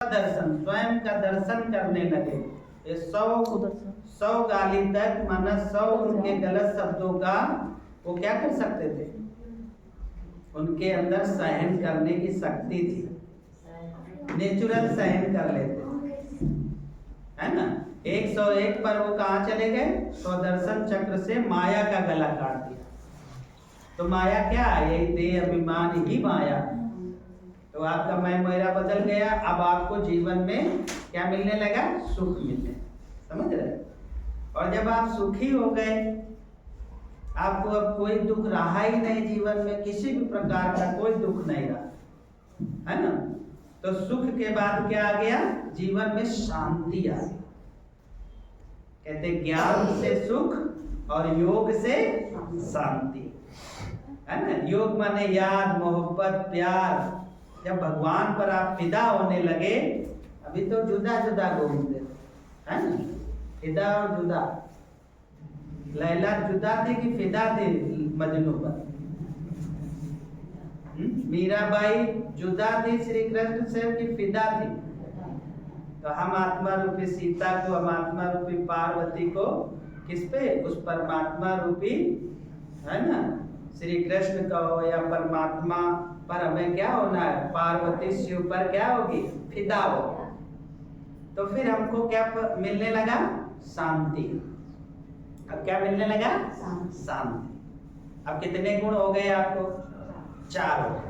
स्वदर्शन, स्वयं का दर्शन करने लगे। ये 100 गाली तक माना 100 उनके गलत शब्दों का वो क्या कर सकते थे, उनके अंदर सहन करने की शक्ति थी, नेचुरल सहन कर लेते, है ना। 101 पर वो कहाँ चले गए, स्वदर्शन चक्र से माया का गला काट दिया। तो माया क्या है, यही देह अभिमान ही माया। तो आपका मैं मेरा बदल गया, अब आपको जीवन में क्या मिलने लगा, सुख मिलने, समझ रहे। और जब आप सुखी हो गए, आपको अब कोई दुख रहा ही नहीं जीवन में, किसी भी प्रकार का कोई दुख नहीं रहा, है ना। तो सुख के बाद क्या आ गया, जीवन में शांति आ गई। कहते ज्ञान से सुख और योग से शांति, है ना। योग माने याद, मोहब्बत, प्यार। जब भगवान पर आप फिदा होने लगे, अभी तो जुदा जुदा घूमते, है ना, फिदा और जुदा। लैला जुदा थी कि फिदा थी मजनू पर? मीराबाई जुदा थी श्री कृष्ण से कि फिदा थी? तो हम आत्मा रूपी सीता को, हम आत्मा रूपी पार्वती को किस पे, उस परमात्मा रूपी, है ना, श्री कृष्ण का हो या परमात्मा पर हमें क्या होना है, पार्वती शिव पर क्या होगी, फिदा हो। तो फिर हमको क्या मिलने लगा, शांति। अब क्या मिलने लगा, शांति। अब कितने गुण हो गए आपको, 4 हो गए।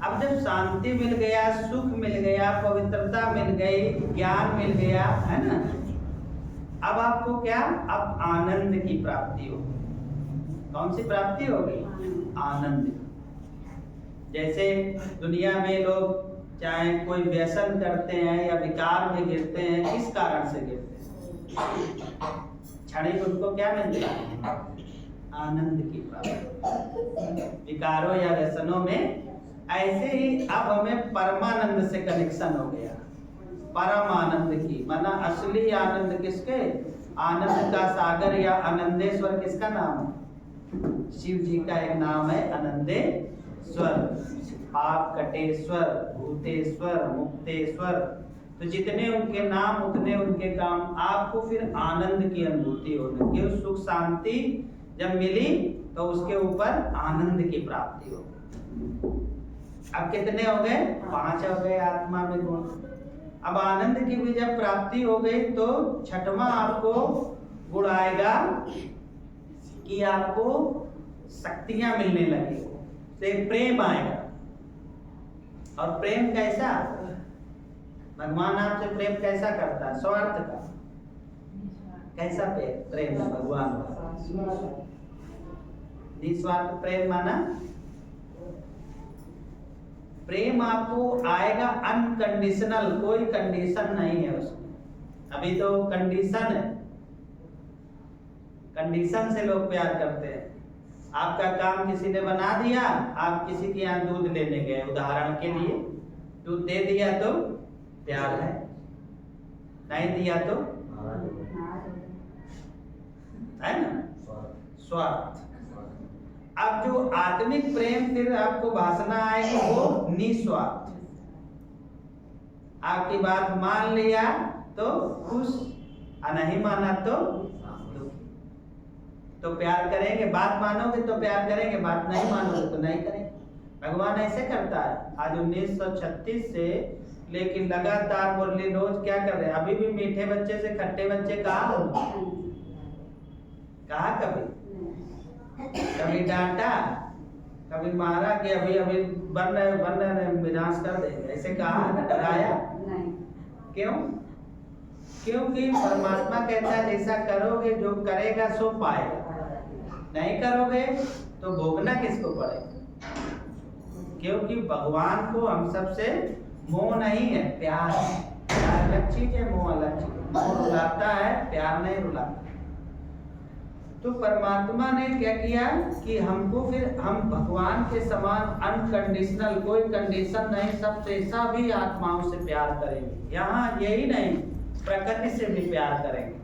अब जब शांति मिल गया, सुख मिल गया, पवित्रता मिल गई, ज्ञान मिल गया, है ना, अब आपको क्या, अब आनंद की प्राप्ति होगी। कौन सी प्राप्ति होगी, आनंद। जैसे दुनिया में लोग चाहे कोई व्यसन करते हैं या विकार में गिरते हैं, किस कारण से गिरते हैं, क्षणिक उनको क्या मिलता है, आनंद की प्राप्ति। विकारों या व्यसनों में ऐसे ही अब हमें परमानंद से कनेक्शन हो गया, परम आनंद की, माना असली आनंद किसके, आनंद का सागर या आनंदेश्वर किसका नाम है, शिव जी का एक नाम है आनंदेश्वर, पाप कटेश्वर, भूतेश्वर, मुक्तेश्वर। तो जितने उनके नाम उतने उनके काम। आपको फिर आनंद की अनुभूति होने की, सुख शांति जब मिली तो उसके ऊपर आनंद की प्राप्ति हो। अब कितने हो गए, 5 हो गए आत्मा में गुण। अब आनंद की भी जब प्राप्ति हो गई तो 6वां आपको गुण आएगा कि आपको शक्तियां मिलने लगी, तो प्रेम आएगा। और प्रेम कैसा, भगवान आपसे प्रेम कैसा करता है, स्वार्थ का। कैसा प्रेम है भगवान का, निस्वार्थ प्रेम। माना प्रेम आपको आएगा अनकंडीशनल, कोई कंडीशन नहीं है उसमें। अभी तो कंडीशन है, कंडीशन से लोग प्यार करते हैं। आपका काम किसी ने बना दिया, आप किसी के यहाँ दूध लेने गए, उदाहरण के लिए, दूध दे दिया तो प्यार है, नहीं दिया तो है ना, स्वार्थ। अब जो आत्मिक प्रेम फिर आपको भाषणा आएगी वो निस्वार्थ। आपकी बात मान लिया तो खुश, नहीं माना तो प्यार करेंगे। बात मानोगे तो प्यार करेंगे, बात नहीं मानोगे तो नहीं करेंगे। भगवान ऐसे करता है। आज 1936 से लेकिन लगातार मुरली रोज क्या कर रहे हैं, अभी भी मीठे बच्चे से खट्टे बच्चे कहा कभी डांटा, कभी मारा कि अभी अभी बन रहे विनाश कर देंगे, ऐसे कहा, डराया? क्यों? क्योंकि परमात्मा कहता है जैसा करोगे, जो करेगा सो पाएगा, नहीं करोगे तो भोगना किसको पड़ेगा। क्योंकि भगवान को हम सबसे मोह नहीं है, प्यार है। प्यार अलग चीज है, मोह अलग चीज है। मोह रुलाता है, प्यार नहीं रुलाता। तो परमात्मा ने क्या किया कि हमको फिर हम भगवान के समान अनकंडीशनल, कोई कंडीशन नहीं, सब जैसा भी आत्माओं से प्यार करेंगे। यहाँ यही नहीं, प्रकृति से भी प्यार करेंगे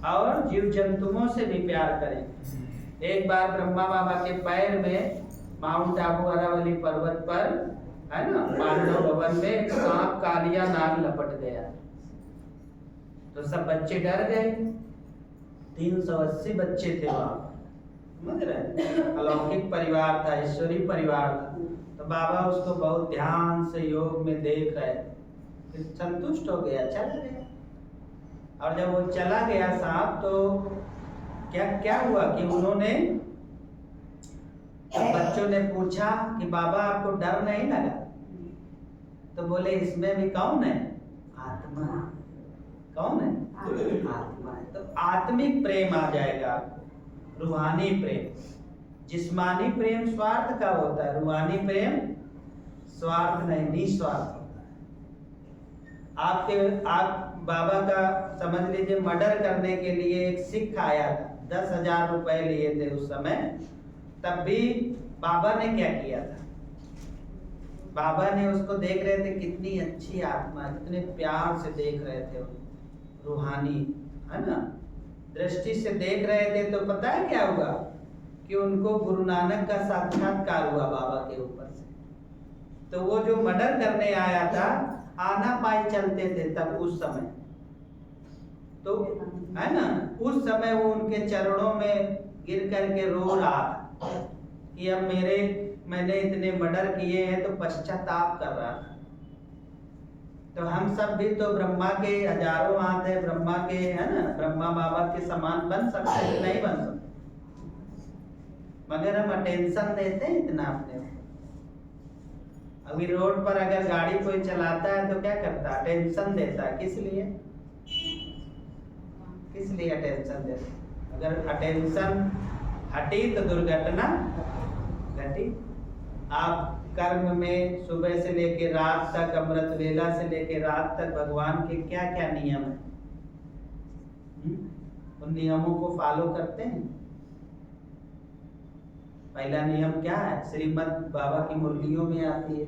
और जीव जंतुओं से भी प्यार करेंगे। एक बार ब्रह्मा बाबा के पैर में माउंट आबू अरावली पर्वत पर है ना, पांडव भवन में एक सांप कालिया नाग लपट गया, तो सब बच्चे डर गए। 380 बच्चे थे वहां, समझ रहे, अलौकिक परिवार था, ईश्वरीय परिवार था। तो बाबा उसको बहुत ध्यान से योग में देख रहे, फिर संतुष्ट हो गया, चला गया। और जब वो चला गया सांप, तो क्या क्या हुआ कि उन्होंने, बच्चों ने पूछा कि बाबा आपको डर नहीं लगा? तो बोले इसमें भी कौन है? आत्मा। कौन है? आत्मा है। तो आत्मिक प्रेम आ जाएगा, रूहानी प्रेम। जिस्मानी प्रेम स्वार्थ का होता है, रूहानी प्रेम स्वार्थ नहीं, निस्वार्थ होता है। आप बाबा का समझ लीजिए, मर्डर करने के लिए एक सिख आया था, 10,000 रुपए लिए थे उस समय। तब भी बाबा ने क्या किया था? बाबा ने उसको देख रहे थे, कितनी अच्छी आत्मा, कितने प्यार से देख रहे थे, रूहानी, है ना, दृष्टि से देख रहे थे। तो पता है क्या हुआ कि उनको गुरु नानक का साक्षात्कार हुआ बाबा के ऊपर से। तो वो जो मर्डर करने आया था, आना पाई चलते थे तब उस समय, तो है ना, उस समय वो उनके चरणों में गिर करके रो रहा था कि अब मैंने इतने मर्डर किए हैं, तो पश्चाताप कर रहा था। तो हम सब भी तो ब्रह्मा के हजारों हाथ है, ब्रह्मा के, है ना, ब्रह्मा बाबा के समान बन सकते हैं, नहीं बन सकते, मगर हम अटेंशन देते हैं इतना अपने। अभी रोड पर अगर गाड़ी कोई चलाता है तो क्या करता है? अटेंशन देता है। किस लिए? किस लिए अटेंशन देता है? अगर अटेंशन हटी तो दुर्घटना घटी। आप कर्म में सुबह से लेकर रात तक, अमृत वेला से लेकर रात तक भगवान के क्या क्या नियम है, उन नियमों को फॉलो करते हैं। पहला नियम क्या है? श्रीमद् बाबा की मुरलियों में आती है,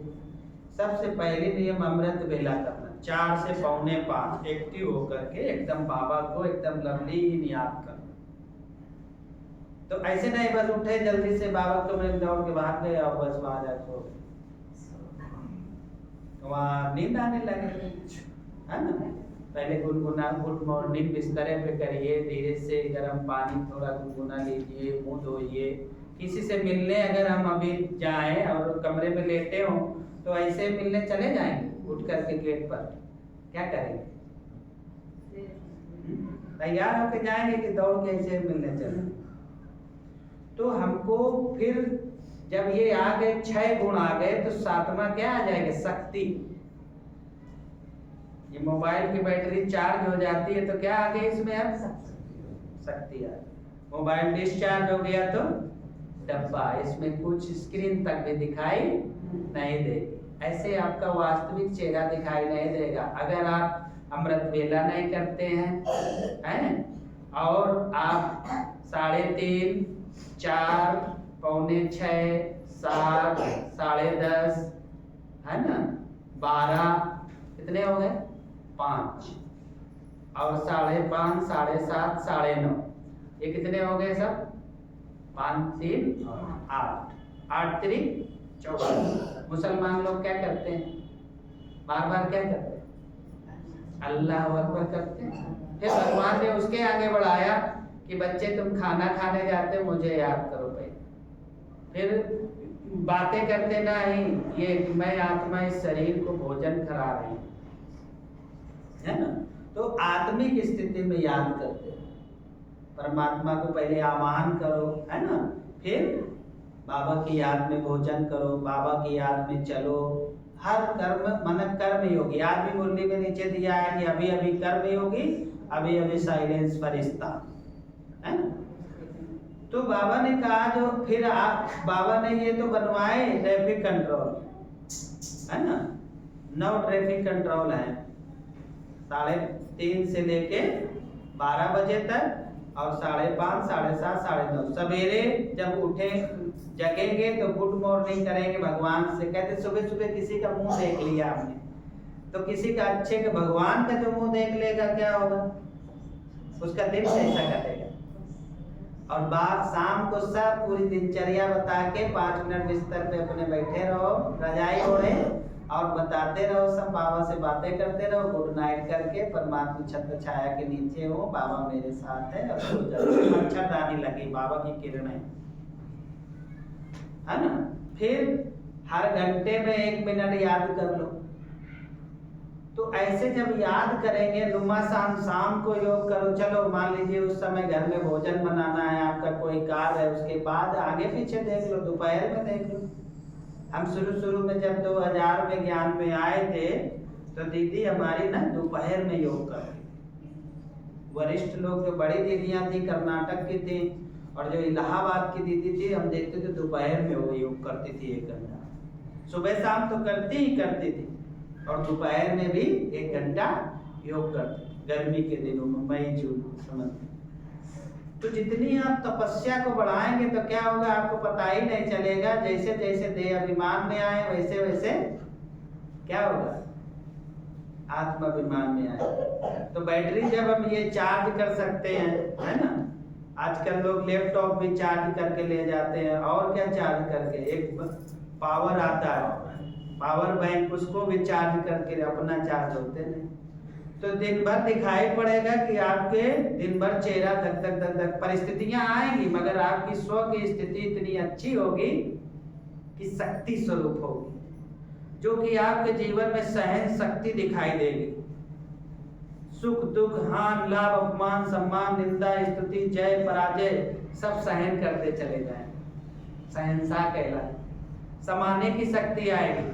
सबसे पहले नियम अमृत वेला करना, 4 से 4:45 एक्टिव होकर के एकदम बाबा को एकदम लवलीन याद करना। तो ऐसे नहीं बस उठे जल्दी से बाबा को मिल दौड़ के भाग गए और बस वहां जाके वहां नींद आने लगे, है ना। पहले गुनगुना गुड मॉर्निंग बिस्तरे पे करिए, धीरे से गर्म पानी थोड़ा गुनगुना लीजिए, मुंह धोइए। किसी से मिलने अगर हम अभी जाएं और कमरे में लेटे हों, तो ऐसे मिलने चले जाएंगे उठ करके गेट पर, क्या करेंगे? तैयार होके जाएंगे कि दौड़ के ऐसे मिलने चले? तो हमको फिर जब ये आ गए, 6 गुण आ गए, तो 7वां क्या आ जाएगा? शक्ति। ये मोबाइल की बैटरी चार्ज हो जाती है तो क्या आ गई इसमें? अब शक्ति आ गई। मोबाइल डिस्चार्ज हो गया तो डब्बा, इसमें कुछ स्क्रीन तक भी दिखाई नहीं देगी। ऐसे आपका वास्तविक चेहरा दिखाई नहीं देगा अगर आप अमृत वेला नहीं करते हैं और आप 3:30, 4, 6:45, 7, 10:30, है ना, 12, कितने हो गए? 5, और 5:30, 7:30, 9:30, ये कितने हो गए सब? 5, 3, 8, 8 3 14। मुसलमान लोग क्या करते हैं? बार बार क्या करते हैं? अल्लाह अकबर करते हैं। फिर भगवान ने उसके आगे बढ़ाया कि बच्चे तुम खाना खाने जाते हो, मुझे याद करो पहले। फिर बातें करते नहीं, ये कि मैं आत्मा इस शरीर को भोजन करा रही हूँ, है ना। तो आत्मिक स्थिति में याद करते हो, परमात्मा को पहले आवाहन करो, है ना, फिर बाबा की याद में भोजन करो, बाबा की याद में चलो। हर कर्म मन कर्म योगी, आदमी मुरली में नीचे दिया है कि अभी अभी कर्म योगी, अभी अभी साइलेंस फरिश्ता, है ना। तो बाबा ने कहा, जो फिर बाबा ने ये तो बनवाए ट्रैफिक कंट्रोल, है ना, 9 ट्रैफिक कंट्रोल है, 3:30 से लेके 12 बजे तक, और 5:30, 7:30, 9:30 सवेरे जब उठे जगेंगे तो गुड मॉर्निंग करेंगे भगवान से। कहते सुबह सुबह किसी का मुंह देख लिया हमने, तो किसी का अच्छे के भगवान का जो मुंह देख लेगा क्या होगा? उसका दिन कैसा कटेगा? और बाद शाम को सब पूरी दिनचर्या बता के 5 मिनट बिस्तर पे अपने बैठे रहो, रजाई ओढ़े और बताते रहो, सब बाबा से बातें करते रहो, गुड नाइट करके परमात्मा छत्र छाया के नीचे हो, बाबा मेरे साथ है, और मच्छरदानी लगी, बाबा की किरणें, है ना। फिर हर घंटे में 1 मिनट याद कर लो। तो ऐसे जब याद करेंगे, लुमा शाम को योग करो। चलो मान लीजिए उस समय घर में भोजन बनाना है, आपका कोई कार्य है, उसके बाद आगे पीछे देख लो, दोपहर में देख लो। हम शुरू में जब 2000 में ज्ञान में आए थे तो दीदी हमारी ना दोपहर में योग कर रही थी। वरिष्ठ लोग जो बड़ी दीदियां थी कर्नाटक की थी और जो इलाहाबाद की दीदी थी, हम देखते थे दोपहर में वो योग करती थी 1 घंटा। सुबह शाम तो करती ही करती थी और दोपहर में भी 1 घंटा योग करते थे, गर्मी के दिनों में, मई जून समझ। तो जितनी आप तपस्या को बढ़ाएंगे तो क्या होगा आपको पता ही नहीं चलेगा। जैसे जैसे देह अभिमान में आए वैसे वैसे क्या होगा, आत्माभिमान में आए। तो बैटरी जब हम ये चार्ज कर सकते हैं, है ना। आजकल लोग लैपटॉप भी चार्ज करके ले जाते हैं, और क्या चार्ज करके, एक पावर आता है पावर बैंक, उसको भी चार्ज करके अपना चार्ज होते नहीं। तो दिन भर दिखाई पड़ेगा कि आपके दिन भर चेहरा धक धक धक धक, परिस्थितियां आएंगी मगर आपकी स्व की स्थिति इतनी अच्छी होगी कि शक्ति स्वरूप होगी, जो कि आपके जीवन में सहन शक्ति दिखाई देगी। सुख दुख हानि लाभ अपमान सम्मान निंदा स्तुति जय पराजय सब सहन करते चले जाएं, सहनशाह कहलाए। समाने की शक्ति आएगी,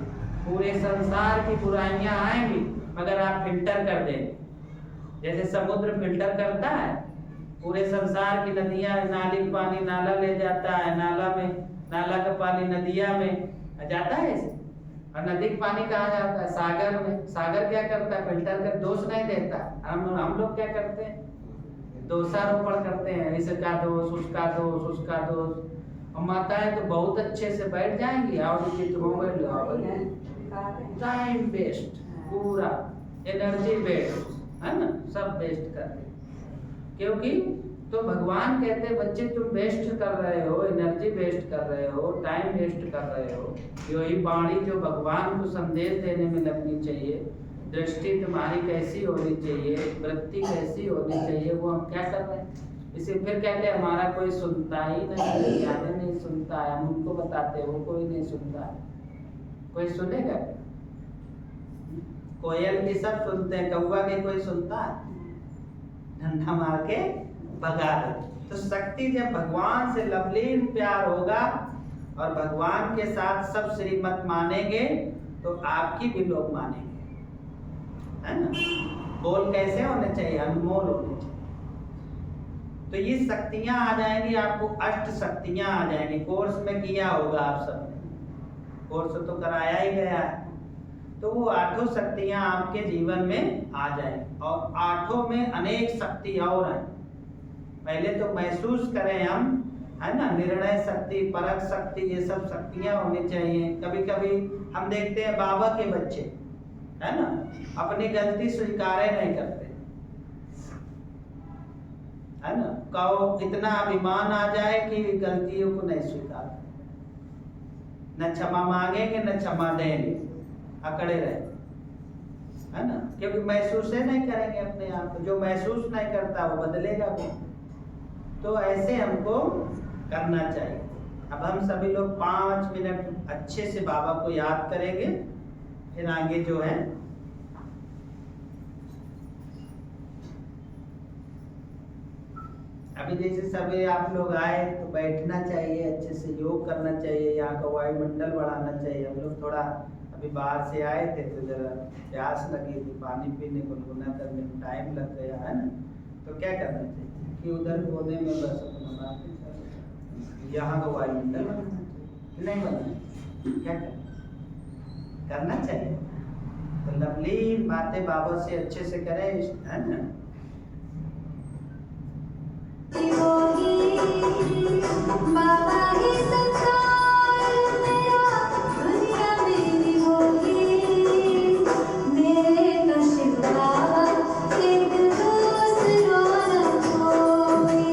पूरे संसार की बुराइयां आएंगी मगर आप फिल्टर कर देंगे। जैसे समुद्र फिल्टर करता है, पूरे संसार की नदियां, नाली का पानी नाला ले जाता है, नाला का पानी नदिया में जाता है ऐसे। और नदी का पानी कहाँ जाता है, सागर में। सागर क्या करता है, फिल्टर कर, दोष नहीं देता। हम लोग क्या करते हैं, दोषारोपण करते हैं, इसका दोष उसका दोष उसका दोष। और माताएं तो बहुत अच्छे से बैठ जाएंगी और टाइम वेस्ट, पूरा एनर्जी वेस्ट, है ना, सब वेस्ट कर रहे। क्योंकि तो भगवान कहते हैं बच्चे तुम वेस्ट कर रहे हो, एनर्जी वेस्ट कर रहे हो, टाइम वेस्ट कर रहे हो। यही वाणी जो भगवान को संदेश देने में लगनी चाहिए, दृष्टि तुम्हारी कैसी होनी चाहिए, वृत्ति कैसी होनी चाहिए, वो हम क्या कर रहे हैं। इसे फिर कहते हैं हमारा कोई सुनता ही नहीं, ज्ञान नहीं सुनता है, हम उनको बताते हैं वो कोई नहीं सुनता है। कोई सुनेगा, कोयल की सब सुनते हैं, कौवा के कोई सुनता है, डंडा मार के भगा दे। तो शक्ति जब भगवान से लवलीन प्यार होगा और भगवान के साथ सब श्रीमत मानेंगे तो आपकी भी लोग मानेंगे, है ना। बोल कैसे होने चाहिए, अनमोल होने चाहिए। तो ये शक्तियां आ जाएंगी, आपको अष्ट शक्तियां आ जाएंगी। कोर्स में किया होगा आप सबने, कोर्स तो कराया ही गया है। तो वो 8 शक्तियां आपके जीवन में आ जाएंगी और 8 में अनेक शक्ति और हैं। पहले तो महसूस करें हम, है ना, निर्णय शक्ति, परख शक्ति, ये सब शक्तियां होनी चाहिए। कभी कभी हम देखते हैं बाबा के बच्चे, है ना, अपनी गलती स्वीकार नहीं करते, है ना। कहो इतना अभिमान आ जाए कि गलतियों को नहीं स्वीकार, न क्षमा मांगेंगे न क्षमा देंगे, अकड़े रहे, है ना। क्योंकि महसूस नहीं करेंगे अपने आप को, जो महसूस नहीं करता वो बदलेगा भी। तो ऐसे हमको करना चाहिए। अब हम सभी लोग 5 मिनट अच्छे से बाबा को याद करेंगे, फिर आगे जो है अभी जैसे सभी आप लोग आए तो बैठना चाहिए, अच्छे से योग करना चाहिए, यहाँ का वायुमंडल बढ़ाना चाहिए। हम लोग थोड़ा अभी बाहर से आए थे तो जरा प्यास लगी थी, पानी पीने को गुनगुना करने में टाइम लग गया, है ना। तो क्या करना चाहिए कि उधर कोने में बस अपना बात, यहाँ का वायुमंडल बनाना चाहिए, नहीं बनाना, क्या करना चाहिए। तो लवलीन बातें बाबा से अच्छे से करें, है ना। बाबा ही संसार मेरा, दुनिया मेरी होगी, मेरे तो शिव बाबा एक दूसरा न कोई।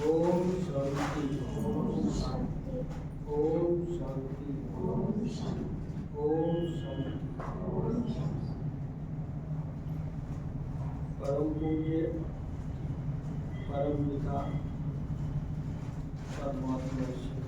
ओम शांति। ओम शांति। ओम शांति। ओम शांति। परम पूज्य परम पिता परमात्मा